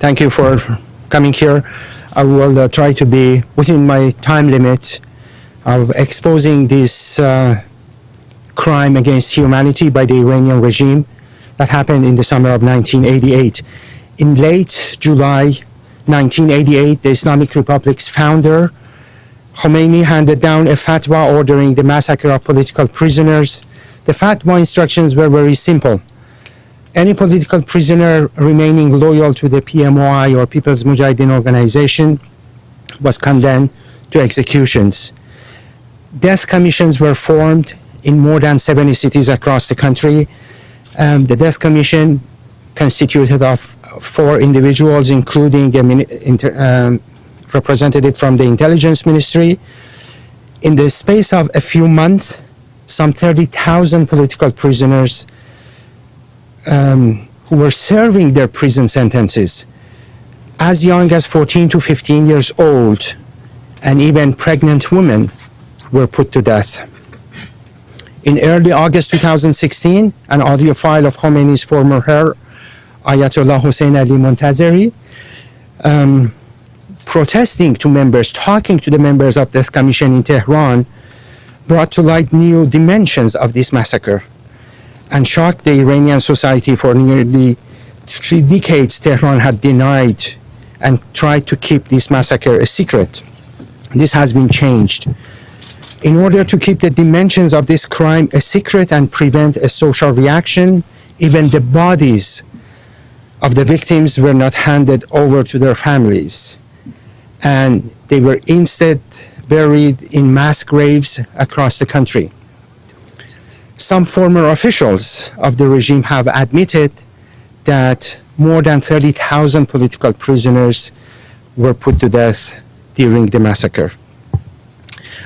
Thank you for coming here. I will try to be within my time limit of exposing this crime against humanity by the Iranian regime that happened in the summer of 1988. In late July 1988, the Islamic Republic's founder, Khomeini, handed down a fatwa ordering the massacre of political prisoners. The fatwa instructions were very simple. Any political prisoner remaining loyal to the PMOI or People's Mujahideen Organization was condemned to executions. Death commissions were formed in more than 70 cities across the country. The death commission constituted of 4 individuals, including a representative from the intelligence ministry. In the space of a few months, some 30,000 political prisoners who were serving their prison sentences, as young as 14 to 15 years old, and even pregnant women were put to death. In early August 2016, an audio file of Khomeini's former heir, Ayatollah Hossein Ali Montazeri, protesting to members, talking to the members of the Death Commission in Tehran, brought to light new dimensions of this massacre and shocked the Iranian society. For nearly 3 decades, Tehran had denied and tried to keep this massacre a secret. This has been changed. In order to keep the dimensions of this crime a secret and prevent a social reaction, even the bodies of the victims were not handed over to their families, and they were instead buried in mass graves across the country. Some former officials of the regime have admitted that more than 30,000 political prisoners were put to death during the massacre.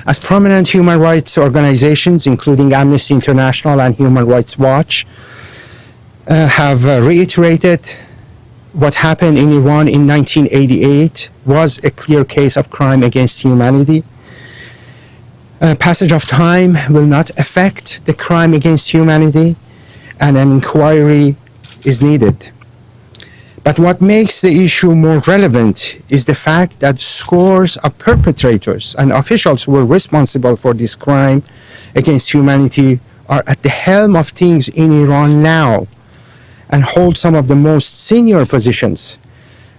As prominent human rights organizations, including Amnesty International and Human Rights Watch, have reiterated, what happened in Iran in 1988 was a clear case of crime against humanity. Passage of time will not affect the crime against humanity, and an inquiry is needed. But what makes the issue more relevant is the fact that scores of perpetrators and officials who were responsible for this crime against humanity are at the helm of things in Iran now and hold some of the most senior positions.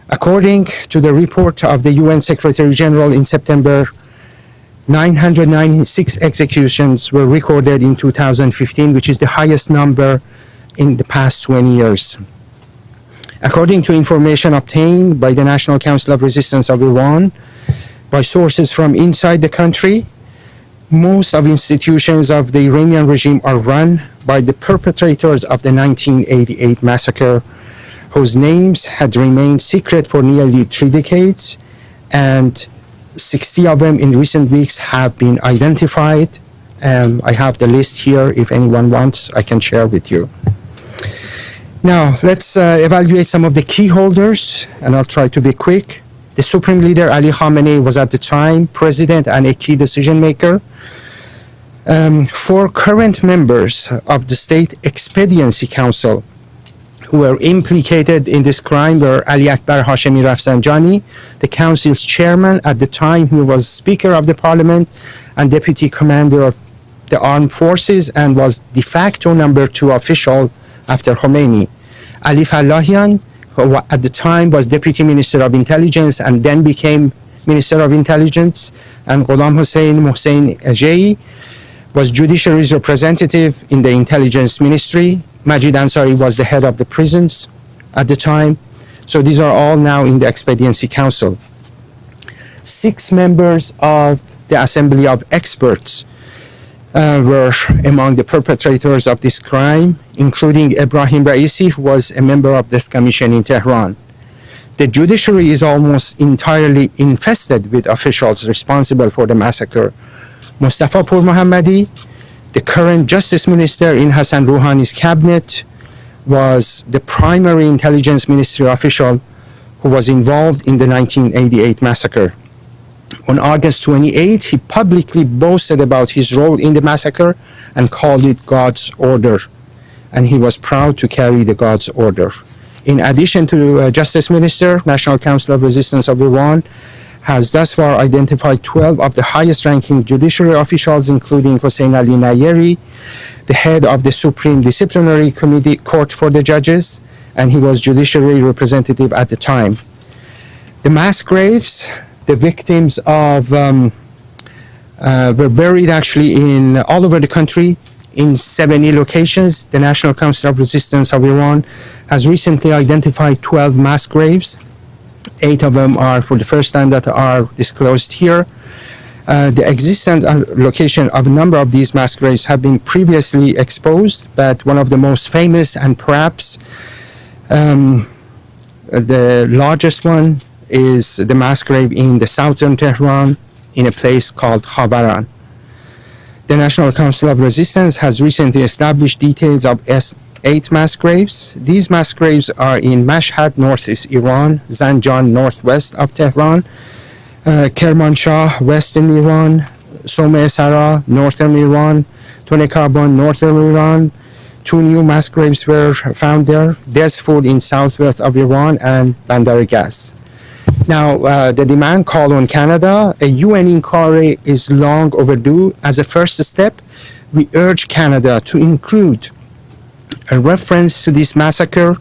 According to the report of the UN Secretary General in September, 996 executions were recorded in 2015, which is the highest number in the past 20 years. According to information obtained by the National Council of Resistance of Iran, by sources from inside the country, most of institutions of the Iranian regime are run by the perpetrators of the 1988 massacre, whose names had remained secret for nearly 3 decades, and 60 of them in recent weeks have been identified. I have the list here. If anyone wants, I can share with you. Now, let's evaluate some of the key holders, and I'll try to be quick. The Supreme Leader Ali Khamenei was at the time president and a key decision maker. 4 current members of the State Expediency Council who were implicated in this crime were Ali Akbar Hashemi Rafsanjani, the council's chairman at the time. He was Speaker of the Parliament and Deputy Commander of the Armed Forces, and was de facto number 2 official after Khomeini. Ali Fallahian, who at the time was Deputy Minister of Intelligence and then became Minister of Intelligence, and Ghulam Hossein Mohsen Ejei was Judiciary's representative in the Intelligence Ministry. Majid Ansari was the head of the prisons at the time. So these are all now in the Expediency Council. 6 members of the Assembly of Experts were among the perpetrators of this crime, including Ibrahim Raisi, who was a member of this commission in Tehran. The judiciary is almost entirely infested with officials responsible for the massacre. Mustafa Pur Mohammadi, the current Justice Minister in Hassan Rouhani's cabinet, was the primary intelligence ministry official who was involved in the 1988 massacre. On August 28, he publicly boasted about his role in the massacre and called it God's order, and he was proud to carry the God's order. In addition to Justice Minister, National Council of Resistance of Iran has thus far identified 12 of the highest-ranking judiciary officials, including Hossein Ali Nayeri, the head of the Supreme Disciplinary Committee Court for the Judges, and he was judiciary representative at the time. The mass graves, the victims of were buried actually in all over the country in 70 locations. The National Council of Resistance of Iran has recently identified 12 mass graves. 8 of them are for the first time that are disclosed here. The existence and location of a number of these mass graves have been previously exposed, but one of the most famous and perhaps the largest one is the mass grave in the southern Tehran in a place called Khavaran. The National Council of Resistance has recently established details of 8 mass graves. These mass graves are in Mashhad, northeast Iran, Zanjan, northwest of Tehran, Kermanshah, western Iran, Someh Sara, northern Iran, Tunekarbon, northern Iran. 2 new mass graves were found there, Dezful in southwest of Iran, and Bandar Gas. Now, the demand call on Canada, a UN inquiry is long overdue. As a first step, we urge Canada to include a reference to this massacre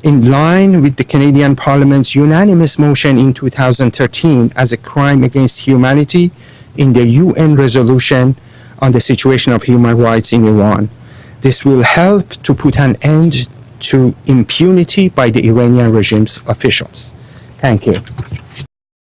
in line with the Canadian Parliament's unanimous motion in 2013 as a crime against humanity in the UN resolution on the situation of human rights in Iran. This will help to put an end to impunity by the Iranian regime's officials. Thank you.